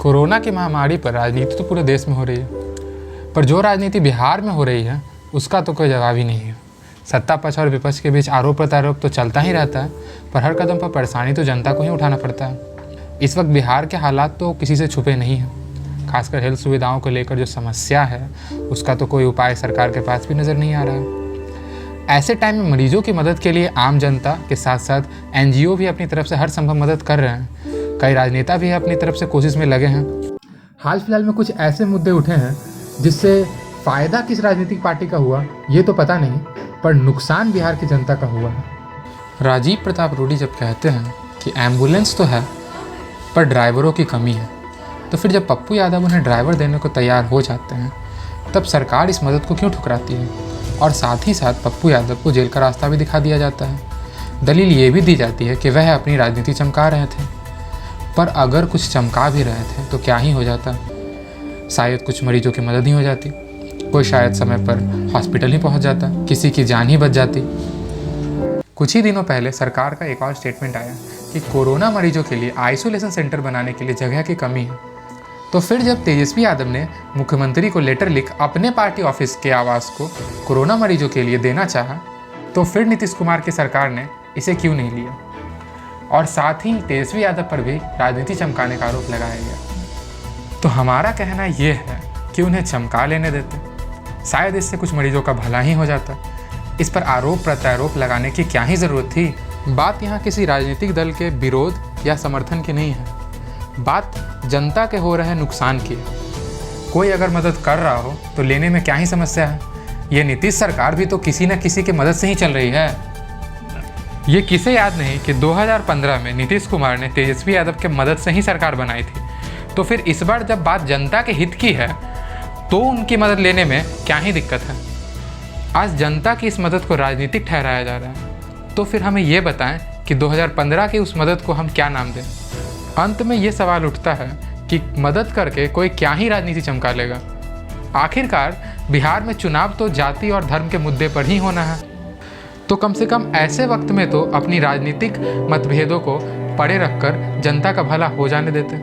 Corona की महामारी पर राजनीति तो पूरे देश में हो रही है, पर जो राजनीति बिहार में हो रही है उसका तो कोई जवाब ही नहीं है। सत्ता पक्ष और विपक्ष के बीच आरोप प्रत्यारोप तो चलता ही रहता है, पर हर कदम पर परेशानी तो जनता को ही उठाना पड़ता है। इस वक्त बिहार के हालात तो किसी से छुपे नहीं हैं। खासकर हेल्थ सुविधाओं को लेकर जो समस्या है उसका तो कोई उपाय सरकार के पास भी नज़र नहीं आ रहा है। ऐसे टाइम में मरीजों की मदद के लिए आम जनता के साथ साथ NGO भी अपनी तरफ से हर संभव मदद कर रहे हैं। कई राजनेता भी अपनी तरफ से कोशिश में लगे हैं। हाल फिलहाल में कुछ ऐसे मुद्दे उठे हैं जिससे फ़ायदा किस राजनीतिक पार्टी का हुआ ये तो पता नहीं, पर नुकसान बिहार की जनता का हुआ है। राजीव प्रताप रूडी जब कहते हैं कि एम्बुलेंस तो है पर ड्राइवरों की कमी है, तो फिर जब पप्पू यादव उन्हें ड्राइवर देने को तैयार हो जाते हैं तब सरकार इस मदद को क्यों ठुकराती है? और साथ ही साथ पप्पू यादव को जेल का रास्ता भी दिखा दिया जाता है। दलील ये भी दी जाती है कि वह अपनी राजनीति चमका रहे थे, पर अगर कुछ चमका भी रहे थे तो क्या ही हो जाता? शायद कुछ मरीजों की मदद ही हो जाती, कोई शायद समय पर हॉस्पिटल ही पहुंच जाता, किसी की जान ही बच जाती। कुछ ही दिनों पहले सरकार का एक और स्टेटमेंट आया कि कोरोना मरीजों के लिए आइसोलेशन सेंटर बनाने के लिए जगह की कमी है। तो फिर जब तेजस्वी यादव ने मुख्यमंत्री को लेटर लिख अपने पार्टी ऑफिस के आवास को कोरोना मरीजों के लिए देना चाहा, तो फिर नीतीश कुमार की सरकार ने इसे क्यों नहीं लिया? और साथ ही तेजस्वी यादव पर भी राजनीति चमकाने का आरोप लगाया गया। तो हमारा कहना यह है कि उन्हें चमका लेने देते, शायद इससे कुछ मरीजों का भला ही हो जाता। इस पर आरोप प्रत्यारोप लगाने की क्या ही ज़रूरत थी? बात यहाँ किसी राजनीतिक दल के विरोध या समर्थन की नहीं है, बात जनता के हो रहे नुकसान की है। कोई अगर मदद कर रहा हो तो लेने में क्या ही समस्या है? ये नीतीश सरकार भी तो किसी न किसी की मदद से ही चल रही है। ये किसे याद नहीं कि 2015 में नीतीश कुमार ने तेजस्वी यादव के मदद से ही सरकार बनाई थी। तो फिर इस बार जब बात जनता के हित की है तो उनकी मदद लेने में क्या ही दिक्कत है? आज जनता की इस मदद को राजनीतिक ठहराया जा रहा है, तो फिर हमें ये बताएं कि 2015 की उस मदद को हम क्या नाम दें? अंत में ये सवाल उठता है कि मदद करके कोई क्या ही राजनीति चमका लेगा? आखिरकार बिहार में चुनाव तो जाति और धर्म के मुद्दे पर ही होना है, तो कम से कम ऐसे वक्त में तो अपनी राजनीतिक मतभेदों को परे रखकर जनता का भला हो जाने देते।